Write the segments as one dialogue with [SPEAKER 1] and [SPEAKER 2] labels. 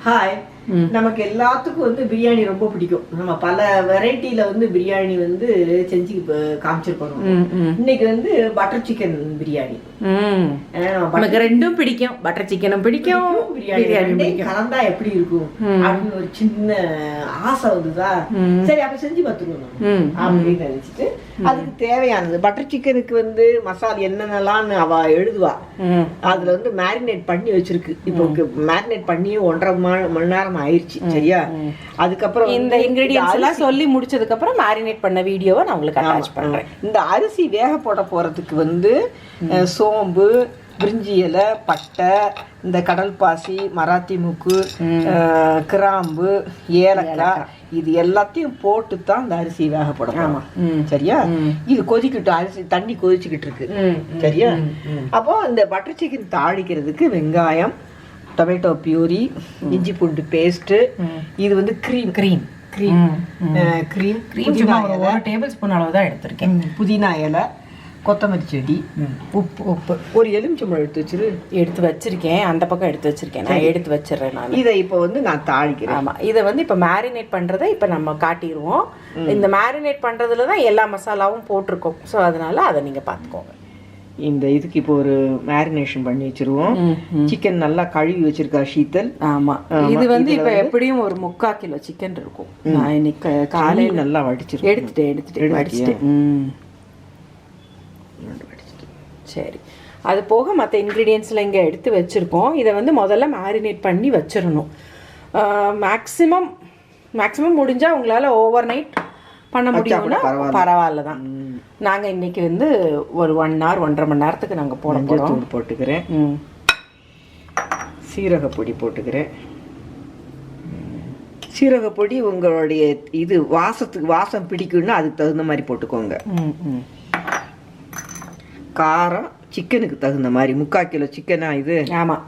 [SPEAKER 1] Hi. நமக்கு எல்லாத்துக்கும் வந்து பிரியாணி ரொம்ப பிடிக்கும். நம்ம பல வெரைட்டில வந்து பிரியாணி வந்து செஞ்சு காமிச்சிருக்கோம். இன்னைக்கு வந்து பட்டர் சிக்கன் பிரியாணி.
[SPEAKER 2] நமக்கு ரெண்டும் பிடிக்கும், பட்டர் சிக்கனும் பிடிக்கும், பிரியாணி
[SPEAKER 1] கலந்தா எப்படி இருக்கும் அப்படின்னு ஒரு சின்ன ஆசை வந்துதா. சரி, அப்ப செஞ்சு பார்த்துருவோம் அப்படின்னு நினைச்சிட்டு அதுக்கு தேவையானது பட்டர் சிக்கனுக்கு வந்து மசாலா என்னென்னலாம் அவ எழுதுவா. அதுல வந்து மேரினேட் பண்ணி வச்சிருக்கு. இப்போ மேரினேட் பண்ணி 1.5 மணி நேரம் ஆயிடுச்சு. சரியா? அதுக்கப்புறம்
[SPEAKER 2] இந்த இன்கிரிடியன்ட்ஸ் எல்லாம் சொல்லி முடிச்சதுக்கு அப்புறம் மேரினேட் பண்ண வீடியோவை நான் உங்களுக்கு அட்டாச் பண்றேன்.
[SPEAKER 1] இந்த அரிசி வேக போட போறதுக்கு வந்து சோம்பு, பிரிஞ்சி இலை, பட்டை, இந்த கடல் பாசி, மராத்தி மூக்கு, கிராம்பு, ஏலக்காய், இது எல்லாத்தையும் போட்டு தான் இந்த அரிசி வேக போடணும். சரியா? இது கொதிக்கிட்டு அரிசி தண்ணி கொதிச்சுக்கிட்டு இருக்கு. சரியா? அப்போ இந்த பட்டர் சிக்கன் தாளிக்கிறதுக்கு வெங்காயம், டொமேட்டோ பியூரி, இஞ்சி பூண்டு பேஸ்ட், இது வந்து கிரீம்
[SPEAKER 2] கிரீம் ஒரு டேபிள் ஸ்பூன் அளவு தான் எடுத்திருக்கேன்.
[SPEAKER 1] புதினா இலை, கொத்தமல்லி செடி, உப்பு, ஒரு எலுமிச்சம்பழம் எடுத்து வச்சிருக்கேன்.
[SPEAKER 2] அந்த பக்கம் எடுத்து வச்சிருக்கேன். நான் எடுத்து வச்சிடறேன். நான்
[SPEAKER 1] இதை இப்போ வந்து நான் தாளிக்கிறேன்.
[SPEAKER 2] ஆமா, இதை வந்து இப்போ மேரினேட் பண்றதை இப்போ நம்ம காட்டிடுவோம். இந்த மேரினேட் பண்றதுல தான் எல்லா மசாலாவும் போட்டிருக்கோம். ஸோ அதனால அதை நீங்க பார்த்துக்கோங்க.
[SPEAKER 1] இந்த இதுக்கு இப்போ ஒரு மேரினேஷன் பண்ணி வச்சிருவோம். சிக்கன் நல்லா கழுவி வச்சிருக்கா ஷீத்தல்.
[SPEAKER 2] ஆமா, இது வந்து இப்போ எப்படியும் ஒரு 3/4 கிலோ சிக்கன் இருக்கும். நான் இன்னைக்கு காலையில்
[SPEAKER 1] நல்லா வடிச்சிருக்கேன்.
[SPEAKER 2] எடுத்துட்டேன். சரி, அது போக மற்ற இன்க்ரீடியன்ஸ்லாம் இங்கே எடுத்து வச்சுருக்கோம். இதை வந்து முதல்ல மேரினேட் பண்ணி வச்சிடணும். மேக்ஸிமம் முடிஞ்சால் உங்களால் ஓவர் நைட் பண்ண முடியும்னா பரவாயில்ல தான். நாங்கள் இன்னைக்கு வந்து ஒரு 1 hour 1.5 மணி நேரத்துக்கு நாங்கள்
[SPEAKER 1] போட்டுக்கிறேன். சீரகப்பொடி போட்டுக்கிறேன். சீரகப்பொடி உங்களுடைய இது வாசம் பிடிக்கும்னா அதுக்கு தகுந்த மாதிரி போட்டுக்கோங்க. காரம் சிக்கனுக்கு தகுந்த மாதிரி. 3/4 கிலோ சிக்கனா இது?
[SPEAKER 2] ஆமாம்.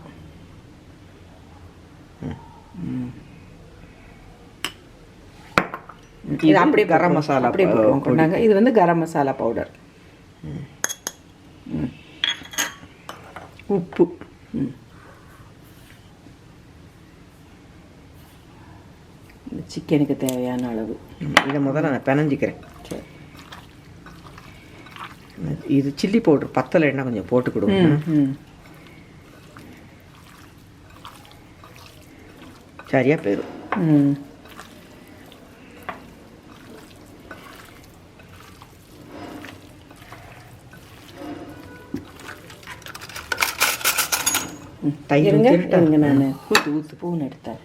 [SPEAKER 2] இது அப்படியே கரம் மசாலா போடுவாங்க. இது வந்து கரம் மசாலா பவுடர்,
[SPEAKER 1] உப்பு,
[SPEAKER 2] சிக்கனுக்கு தேவையான அளவு.
[SPEAKER 1] இதை முதல்ல நான் பிணைஞ்சிக்கிறேன். இது சில்லி பவுடர் பத்தலைன்னா கொஞ்சம் போட்டு கொடுங்க. சரியா போயிடும். தயிர்
[SPEAKER 2] நான் ஊத்து ஸ்பூன் எடுத்தேன்.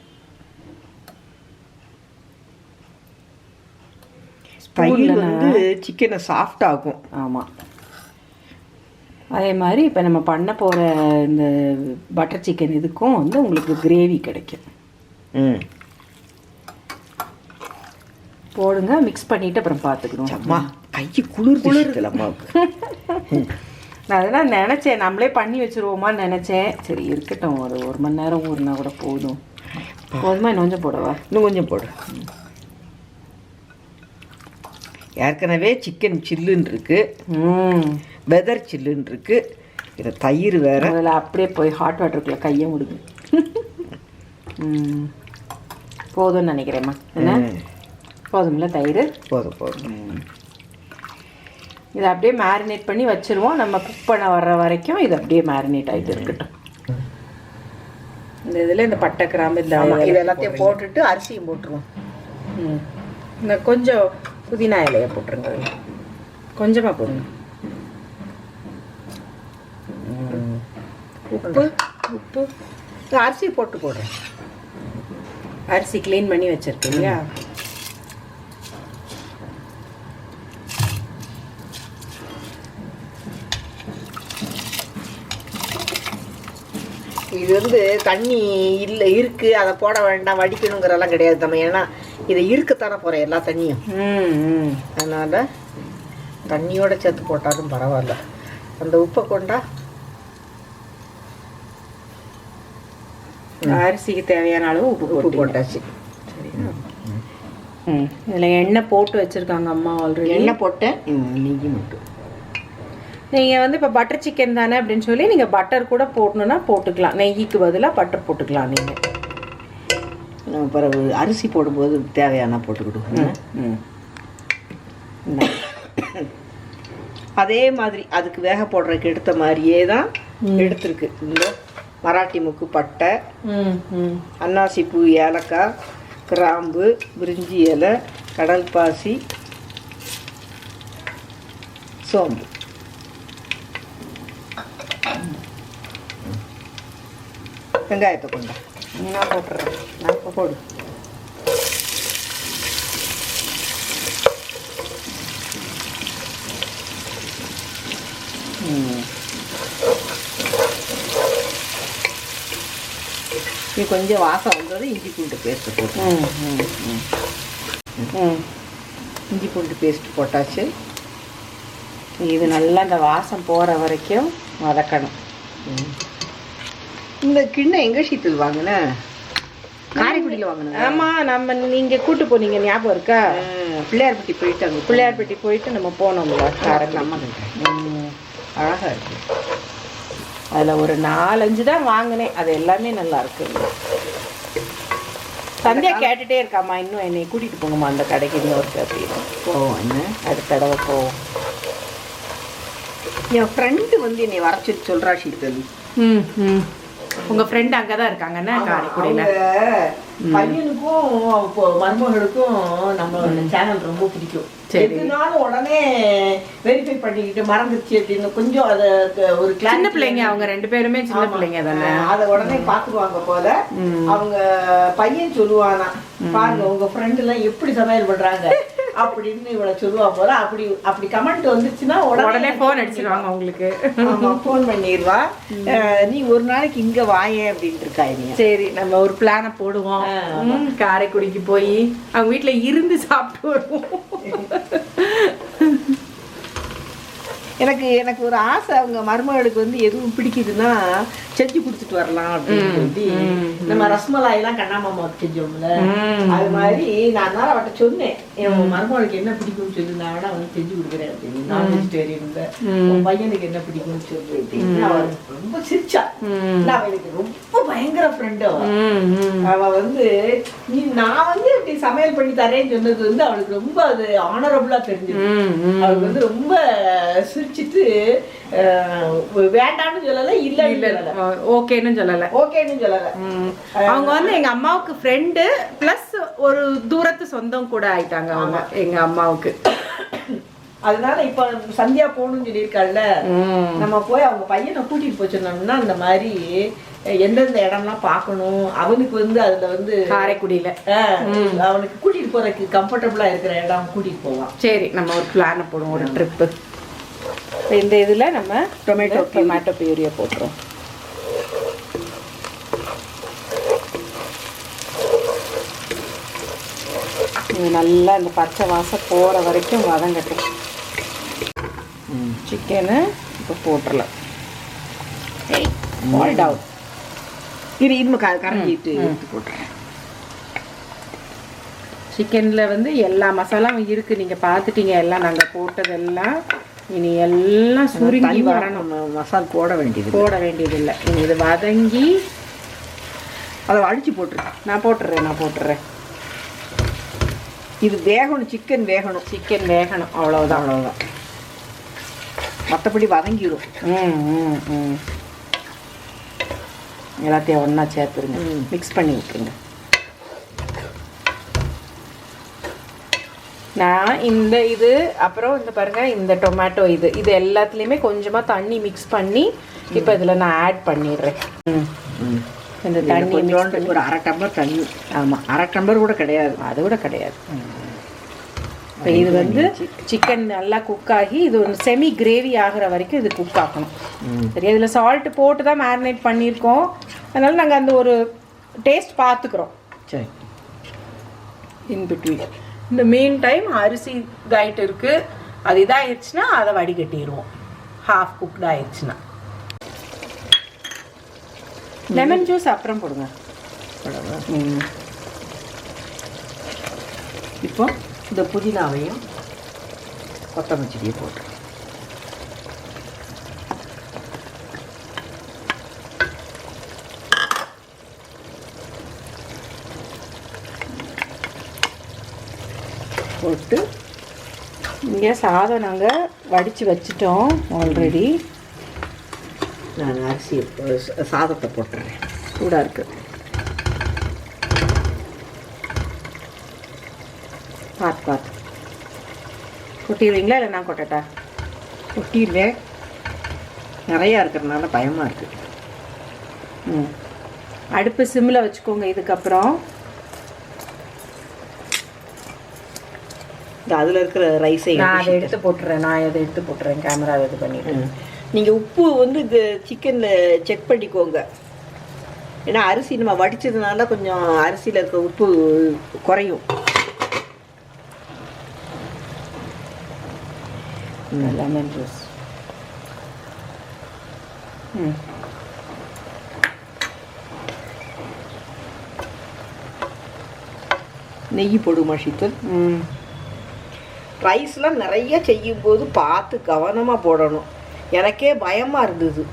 [SPEAKER 1] தயிர் வந்து சிக்கனை சாஃப்ட் ஆகும்.
[SPEAKER 2] ஆமாம், அதே மாதிரி இப்போ நம்ம பண்ண போகிற இந்த பட்டர் சிக்கன் இதுக்கும் வந்து உங்களுக்கு கிரேவி கிடைக்கும். போடுங்க, மிக்ஸ் பண்ணிவிட்டு அப்புறம் பார்த்துக்கணும்.
[SPEAKER 1] அம்மா கைக்கு குளிர் அம்மாவுக்கு.
[SPEAKER 2] நான் அதெல்லாம் நினச்சேன், நம்மளே பண்ணி வச்சுருவோமான்னு நினச்சேன். சரி இருக்கட்டும், ஒரு மணி நேரம் ஊறினா கூட போதும். போதுமா? இன்னும் கொஞ்சம் போடவா?
[SPEAKER 1] இன்னும் கொஞ்சம் போடு. ஏற்கனவே சிக்கன் சில்லுன்னு இருக்கு, வெதர் சில்லுன்னு இருக்கு. இதை தயிர் வேற.
[SPEAKER 2] அதில் அப்படியே போய் ஹாட் வாட்டருக்குள்ள கையை முடுங்க. போதும்னு நினைக்கிறேம்மா. என்ன போதும்ல? தயிர்
[SPEAKER 1] போதும்.
[SPEAKER 2] இதை அப்படியே மேரினேட் பண்ணி வச்சுருவோம். நம்ம குக் பண்ண வர்ற வரைக்கும் இது அப்படியே மேரினேட் ஆகிட்டு இருக்கட்டும். இந்த இதில் இந்த பட்டை, கிராம்பு, இந்த
[SPEAKER 1] இது எல்லாத்தையும் போட்டுட்டு அரிசியும் போட்டுருவோம்.
[SPEAKER 2] இந்த கொஞ்சம் புதினா இலையை போட்டுருங்க. கொஞ்சமாக போடுங்க.
[SPEAKER 1] உப்பு அரிசி போடுறேன்.
[SPEAKER 2] அரிசி க்ளீன் பண்ணி வச்சுருக்கீங்களா?
[SPEAKER 1] இது வந்து தண்ணி இல்லை இருக்கு, அதை போட வேண்டாம் வடிக்கணுங்கிறதெல்லாம் கிடையாது நம்ம. ஏன்னா இதை இருக்கத்தானே போகிறேன் எல்லா தண்ணியும். அதனால் தண்ணியோட சேர்த்து போட்டாலும் பரவாயில்ல. அந்த உப்பை கொண்டா
[SPEAKER 2] அரிசிக்கு தேவையான அளவு உப்பு
[SPEAKER 1] போட்டாச்சு.
[SPEAKER 2] சரியா? இதில் எண்ணெய் போட்டு வச்சுருக்காங்க அம்மா ஆல்ரெடி.
[SPEAKER 1] எண்ணெய் போட்டேன். நெய் மட்டும்.
[SPEAKER 2] நீங்கள் வந்து இப்போ பட்டர் சிக்கன் தானே அப்படின்னு சொல்லி நீங்கள் பட்டர் கூட போடணுன்னா போட்டுக்கலாம். நெய்க்கு பதிலாக பட்டர் போட்டுக்கலாம் நீங்கள்.
[SPEAKER 1] பிறகு அரிசி போடும்போது தேவையான போட்டுக்கிடுவோம். அதே மாதிரி அதுக்கு வேக போடுறதுக்கு எடுத்த மாதிரியே தான் எடுத்துருக்கு. இந்த மராட்டி முக்கு, பட்டை, அன்னாசி பூ, ஏலக்காய், கிராம்பு, பிரிஞ்சி இலை, கடல் பாசி, சோம்பு. வெங்காயத்தை கொண்டா
[SPEAKER 2] நான் போட்டுறேன். நான் இப்போ போடு.
[SPEAKER 1] இது கொஞ்சம் வாசம் வந்தது இஞ்சி பூண்டு பேஸ்ட்டு போட்டு. இஞ்சி பூண்டு பேஸ்ட் போட்டாச்சு.
[SPEAKER 2] இது நல்லா இந்த வாசம் போகிற வரைக்கும் வதக்கணும்.
[SPEAKER 1] இந்த கிண்ணம் எங்கே சீத்தல் வாங்கினேன்? காரைக்குடியில் வாங்கினேன்.
[SPEAKER 2] ஆமாம், நம்ம நீங்கள் கூட்டு போனீங்க ஞாபகம் இருக்கா?
[SPEAKER 1] பிள்ளையார்பட்டி போயிட்டு அங்கே
[SPEAKER 2] பிள்ளையார்பட்டி போயிட்டு நம்ம போனோம்ல காரைக்குடி.
[SPEAKER 1] அம்மா அழகாக இருக்குது.
[SPEAKER 2] அதில் ஒரு 4-5 தான் வாங்கினேன். அது எல்லாமே நல்லா இருக்கு. சந்தியா கேட்டுகிட்டே இருக்காம்மா, இன்னும் என்னை கூட்டிகிட்டு போங்கம்மா அந்த கடைக்கு இன்னொருக்கு அப்படின்னு.
[SPEAKER 1] போவோம் என்ன
[SPEAKER 2] அடுத்த தடவை போவோம்.
[SPEAKER 1] என் ஃப்ரெண்டு வந்து என்னை வர சொல்லி சொல்கிறா சீத்தல்.
[SPEAKER 2] உங்கள் ஃப்ரெண்டு அங்கே தான் இருக்காங்கண்ணா காரைக்குடியில்.
[SPEAKER 1] பையனுக்கும் மருமகளுக்கும் நம்ம சேனல் ரொம்ப பிடிக்கும். எதுனாலும் உடனே வெரிஃபை பண்ணிக்கிட்டு மறந்துச்சு அப்படின்னு கொஞ்சம் அதை ஒரு
[SPEAKER 2] சின்ன பிள்ளைங்க, அவங்க 2 பேருமே சின்ன பிள்ளைங்க தானே,
[SPEAKER 1] அதை உடனே பார்த்துருவாங்க போல. அவங்க பையன் சொல்லுவானா, பாருங்க உங்க ஃப்ரெண்ட் எல்லாம் எப்படி சமையல் பண்றாங்க அப்படின்னு இவளை சொல்லுவா போல. அப்படி கமெண்ட் வந்துச்சுன்னா
[SPEAKER 2] உடனே போன் அடிச்சிருவாங்க உங்களுக்கு.
[SPEAKER 1] போன் பண்ணிடுவா. நீ ஒரு நாளைக்கு இங்க வாயே அப்படின்ட்டு இருக்கா.
[SPEAKER 2] சரி, நம்ம ஒரு பிளானை போடுவோம். காரைக்குடிக்கு போய் அவங்க வீட்டுல இருந்து சாப்பிட்டு வருவோம்.
[SPEAKER 1] எனக்கு ஒரு ஆசை, அவங்க மருமகளுக்கு வந்து எதுவும் பிடிக்குதுன்னா செஞ்சு கொடுத்துட்டு வரலாம் அப்படின்னு சொல்லி. நம்ம ரஸ்மலாயெல்லாம் கண்ணாமாமாவுக்கு செஞ்சோம்ல, அது மாதிரி நான் நேரம் அவட்ட சொன்னேன், என் மருமகளுக்கு என்ன பிடிக்கும்னு சொல்லி நான் வேணா வந்து செஞ்சு கொடுக்குறேன் அப்படின்னு. நான் வெஜிடேரியன்ல உன் பையனுக்கு என்ன பிடிக்கும்னு சொல்லி அப்படின்னு. அவள் ரொம்ப சிரிச்சா. அவளுக்கு ரொம்ப பயங்கர ஃப்ரெண்டு. அவ வந்து நான் வந்து இப்படி சமையல் பண்ணி தரேன்னு சொன்னது வந்து அவளுக்கு ரொம்ப அது ஆனரபுளா தெரிஞ்சது. அவளுக்கு வந்து ரொம்ப சிரிச்சிட்டு வேண்டாம்னு சொல்லல, இல்ல
[SPEAKER 2] ஓகேன்னு சொல்லல. அவங்க வந்து எங்க அம்மாவுக்கு ஃப்ரெண்டு பிளஸ் ஒரு தூரத்து சொந்தம் கூட ஆயிட்டாங்க அவங்க எங்க அம்மாவுக்கு.
[SPEAKER 1] அதனால இப்ப சந்தியா போகணும்னு சொல்லியிருக்காள்ல, நம்ம போய் அவங்க பையனை கூட்டிட்டு போச்சோம்னா அந்த மாதிரி எந்தெந்த இடம்லாம் பார்க்கணும். அவனுக்கு வந்து அதுல வந்து
[SPEAKER 2] காரைக்குடியில
[SPEAKER 1] அவனுக்கு கூட்டிட்டு போறதுக்கு கம்ஃபர்டபுளா இருக்கிற இடம் கூட்டிட்டு போவான்.
[SPEAKER 2] சரி, நம்ம ஒரு பிளானை போடுவோம், ஒரு ட்ரிப்பு. இந்த இதுல நம்ம டொமேட்டோ பியூரியை போட்டுரும். இது நல்லா இந்த பச்சை வாசம் போற வரைக்கும் வதங்கட்டும். சிக்கனு இப்போ போட்டுடலாம். Boiled out.
[SPEAKER 1] இது கரைஞ்சிட்டு போட்டுறேன்.
[SPEAKER 2] சிக்கனில் வந்து எல்லா மசாலாவும் இருக்குது, நீங்கள் பார்த்துட்டீங்க. எல்லாம் நாங்கள் போட்டதெல்லாம் இனி எல்லாம் சுருங்கி வரணும்.
[SPEAKER 1] மசாலா போட
[SPEAKER 2] வேண்டியதில்லை. இனி இது வதங்கி
[SPEAKER 1] அதை அடித்து போட்டுருக்கேன்.
[SPEAKER 2] நான் போட்டுறேன்.
[SPEAKER 1] இது வேகணும், சிக்கன் வேகணும்.
[SPEAKER 2] அவ்வளோதான்.
[SPEAKER 1] மற்றபடி வதங்கிடும்.
[SPEAKER 2] எல்லாத்தையும் ஒன்றா சேர்த்துருங்க, மிக்ஸ் பண்ணி விட்டுருங்க. நான் இது அப்புறம் இந்த பாருங்க, இந்த டொமேட்டோ இது எல்லாத்துலேயுமே கொஞ்சமாக தண்ணி மிக்ஸ் பண்ணி இப்போ இதில் நான் ஆட் பண்ணிடுறேன். இந்த தண்ணி
[SPEAKER 1] ஒரு 1/2 டம்ளர் தண்ணி. ஆமாம், 1/2 டம்ளர் கூட கிடையாது,
[SPEAKER 2] அது கூட கிடையாது. இப்போ இது வந்து சிக்கன் நல்லா குக் ஆகி இது ஒரு செமி கிரேவி ஆகிற வரைக்கும் இது குக் ஆகணும். சரி, இதில் சால்ட்டு போட்டு தான் மேரினேட் பண்ணியிருக்கோம். அதனால் நாங்கள் அந்த ஒரு டேஸ்ட் பார்த்துக்குறோம்.
[SPEAKER 1] சரி,
[SPEAKER 2] இன் பிட்வீன் இந்த மீன் டைம் அரிசி இதாகிட்டு இருக்குது. அது இதாகிடுச்சுன்னா அதை வடிகட்டிடுவோம். ஹாஃப் குக்ட் ஆயிடுச்சுன்னா லெமன் ஜூஸ் அப்புறம் போடுங்க.
[SPEAKER 1] இப்போ இந்த புதினாவையும் கொத்தமல்லி செடியை போட்டு
[SPEAKER 2] போட்டு இங்கே சாதம் நாங்கள் வடித்து வச்சிட்டோம் ஆல்ரெடி.
[SPEAKER 1] நான் அரிசி சாதத்தை போட்டுறேன்.
[SPEAKER 2] சூடாக இருக்குது. பார்த்து கொட்டிடுவீங்களா இல்லை நான் கொட்டட்டா?
[SPEAKER 1] கொட்டிடுவேன், நிறையா இருக்கிறதுனால பயமாக இருக்குது.
[SPEAKER 2] அடுப்பு சிம்மில் வச்சுக்கோங்க. இதுக்கப்புறம்
[SPEAKER 1] அதில் இருக்கிற ரைஸை
[SPEAKER 2] நான் அதை எடுத்து போட்டுறேன். கேமரா இது பண்ணிவிட்டு
[SPEAKER 1] நீங்கள் உப்பு வந்து இது சிக்கனில் செக் பண்ணிக்கோங்க. ஏன்னா அரிசி நம்ம வடித்ததுனால கொஞ்சம் அரிசியில் இருக்க உப்பு குறையும்.
[SPEAKER 2] Lemon juice.
[SPEAKER 1] நெய் போடுமா ஷீத்தல்? ரைஸ்லாம் நிறைய செய்யும்போது பார்த்து கவனமாக போடணும். எனக்கே பயமாக இருந்தது,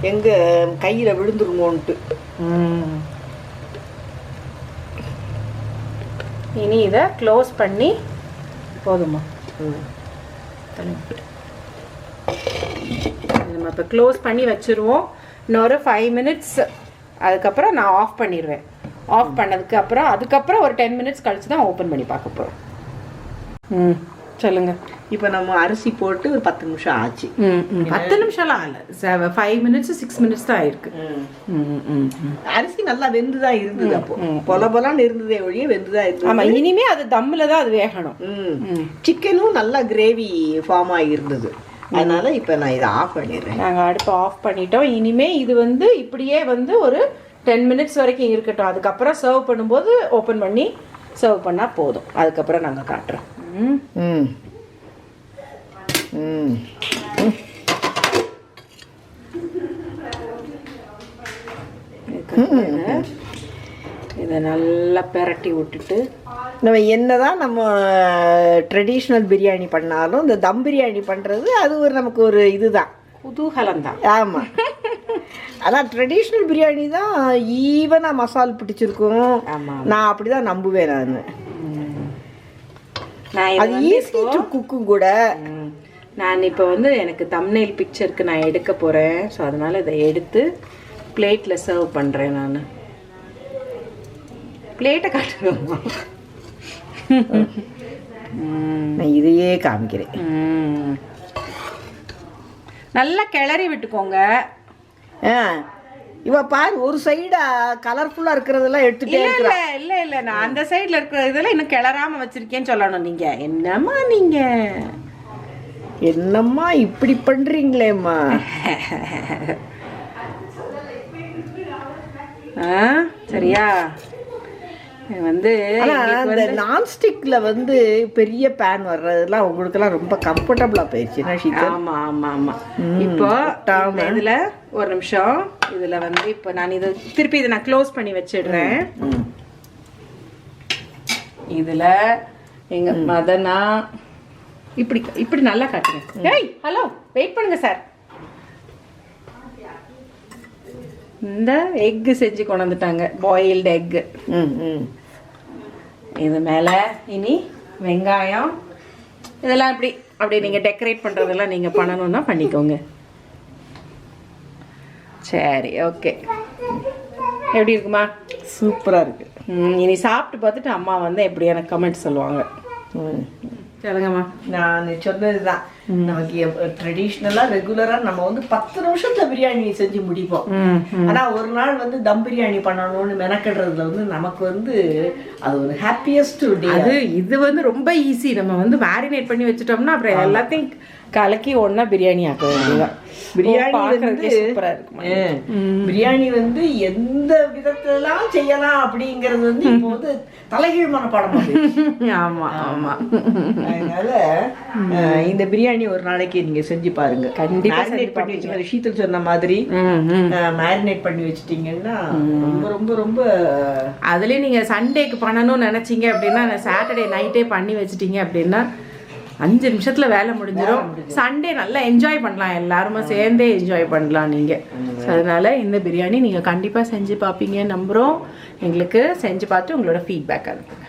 [SPEAKER 1] எங்கே கையில் விழுந்துருமோன்ட்டு.
[SPEAKER 2] இனி இதை க்ளோஸ் பண்ணி போதுமா? நம்ம இப்போ க்ளோஸ் பண்ணி வச்சுருவோம். இன்னொரு 5 மினிட்ஸ் அதுக்கப்புறம் நான் ஆஃப் பண்ணிடுவேன். ஆஃப் பண்ணதுக்கு அப்புறம் அதுக்கப்புறம் ஒரு 10 மினிட்ஸ் கழிச்சு தான் ஓப்பன் பண்ணி பார்க்க போகிறோம். சொல்லுங்கள்.
[SPEAKER 1] இப்போ நம்ம அரிசி போட்டு ஒரு 10 நிமிஷம் ஆச்சு.
[SPEAKER 2] 10 நிமிஷம்லாம் ஆகல, 5 மினிட்ஸ் 6 மினிட்ஸ் தான் ஆயிருக்கு.
[SPEAKER 1] அரிசி நல்லா வெந்து தான் இருந்தது. அப்போ பொலபொலான்னு இருந்ததே ஒழிய வெந்து தான் இருந்தது.
[SPEAKER 2] ஆமாம், இனிமே அது தம்மில் தான் அது வேகணும்.
[SPEAKER 1] சிக்கனும் நல்லா கிரேவி ஃபார்ம் ஆகியிருந்தது. அதனால இப்போ நான் இதை ஆஃப் பண்ணிடுறேன்.
[SPEAKER 2] நாங்கள் அடுப்பை ஆஃப் பண்ணிட்டோம். இனிமே இது வந்து இப்படியே வந்து ஒரு 10 மினிட்ஸ் வரைக்கும் இருக்கட்டும். அதுக்கப்புறம் சர்வ் பண்ணும்போது ஓப்பன் பண்ணி சர்வ் பண்ணால் போதும். அதுக்கப்புறம் நாங்கள் காட்டுறோம். இதை நல்லா பெரட்டி விட்டுட்டு
[SPEAKER 1] நம்ம என்னதான் நம்ம ட்ரெடிஷ்னல் பிரியாணி பண்ணாலும் இந்த தம் பிரியாணி பண்ணுறது அது ஒரு நமக்கு ஒரு இதுதான்,
[SPEAKER 2] குதூகலம் தான்.
[SPEAKER 1] ஆமாம். அதான் ட்ரெடிஷ்னல் பிரியாணி தான் ஈவனாக மசால் பிடிச்சிருக்கும். நான் அப்படி தான் நம்புவேன். அது ஈஸி டு குக்கும் கூட.
[SPEAKER 2] நான் இப்போ வந்து எனக்கு தம்ப்நெயில் பிக்சருக்கு நான் எடுக்க போகிறேன். ஸோ அதனால் இதை எடுத்து பிளேட்டில் சர்வ் பண்ணுறேன். நான் பிளேட்டை காட்டுவேம்மா,
[SPEAKER 1] நான் இதையே காமிக்கிறேன்.
[SPEAKER 2] நல்லா கிளறி விட்டுக்கோங்க.
[SPEAKER 1] இவ பாரு, ஒரு சைடா கலர்ஃபுல்லா இருக்கிறதெல்லாம் எடுத்துட்டே இருக்கா.
[SPEAKER 2] இல்ல நான் அந்த சைடுல இருக்கிற இதெல்லாம் இன்னும் கிளறாம வச்சிருக்கேன்னு சொல்லணும். நீங்க என்னம்மா இப்படி பண்றீங்களேம்மா? சரியா? வந்து
[SPEAKER 1] அந்த நான்ஸ்டிக்ல வந்து பெரிய பேன் வர்றதுலாம் உங்களுக்கெல்லாம் ரொம்ப கம்ஃபர்டபுளா போயிடுச்சு.
[SPEAKER 2] ஆமா ஆமா ஆமா. இப்போ இதுல ஒரு நிமிஷம், இதுல வந்து இப்போ நான் இதை திருப்பி இதை நான் க்ளோஸ் பண்ணி வச்சிடுறேன். இதுல எங்க மதனா இப்படி இப்படி நல்லா காட்டுறேன். ஏய் ஹலோ, வெயிட் பண்ணுங்க சார். இந்த எக்கு செஞ்சு கொண்டு வந்துட்டாங்க, பாயில்டு எக்கு. இது மேலே இனி வெங்காயம் இதெல்லாம் இப்படி அப்படி நீங்கள் டெக்கரேட் பண்ணுறதெல்லாம் நீங்கள் பண்ணணுன்னா பண்ணிக்கோங்க. சரி, ஓகே. எப்படி இருக்குமா?
[SPEAKER 1] சூப்பராக இருக்குது.
[SPEAKER 2] இனி சாப்பிட்டு பார்த்துட்டு அம்மா வந்து எப்படி எனக்கு கமெண்ட் சொல்லுவாங்க. சொல்லுங்கம்மா.
[SPEAKER 1] நான் சொன்னது தான், நமக்கு ட்ரெடிஷ்னலாக ரெகுலராக நம்ம வந்து 10 நிமிஷத்துல பிரியாணி செஞ்சு முடிப்போம். ஆனால் ஒரு நாள் வந்து தம் பிரியாணி பண்ணணும்னு மெனக்கிடுறதுல வந்து நமக்கு வந்து அது ஒரு ஹாப்பியஸ்ட் டே.
[SPEAKER 2] அது இது வந்து ரொம்ப ஈஸி. நம்ம வந்து மேரினேட் பண்ணி வச்சுட்டோம்னா அப்புறம் எல்லாத்தையும் கலக்கி ஒன்னா பிரியாணி ஆக்க வேண்டியதான்.
[SPEAKER 1] பிரியாணி வந்து எந்த விதத்திலாம் செய்யலாம் அப்படிங்கறது வந்து இப்போ வந்து தலைகீழ் மனப்பாடம்.
[SPEAKER 2] ஆமா ஆமா.
[SPEAKER 1] அதனால இந்த பிரியாணி ஒரு நாளைக்கு நீங்க செஞ்சு பாருங்க. கண்டிப்பா மேரினேட் பண்ணி வச்சு ஷீத்தல் சொன்ன மாதிரி மேரினேட் பண்ணி வச்சுட்டீங்கன்னா ரொம்ப ரொம்ப ரொம்ப.
[SPEAKER 2] அதுலயும் நீங்க சண்டேக்கு பண்ணணும்னு நினைச்சீங்க அப்படின்னா சாட்டர்டே நைட்டே பண்ணி வச்சுட்டீங்க அப்படின்னா 5 நிமிஷத்துல வேலை முடிஞ்சிடும். சண்டே நல்லா என்ஜாய் பண்ணலாம், எல்லாருமே சேர்ந்தே என்ஜாய் பண்ணலாம் நீங்க. அதனால இந்த பிரியாணி நீங்க கண்டிப்பா செஞ்சு பார்ப்பீங்க நம்புறோம். எங்களுக்கு செஞ்சு பார்த்து உங்களோட ஃபீட்பேக் அனுப்புங்க.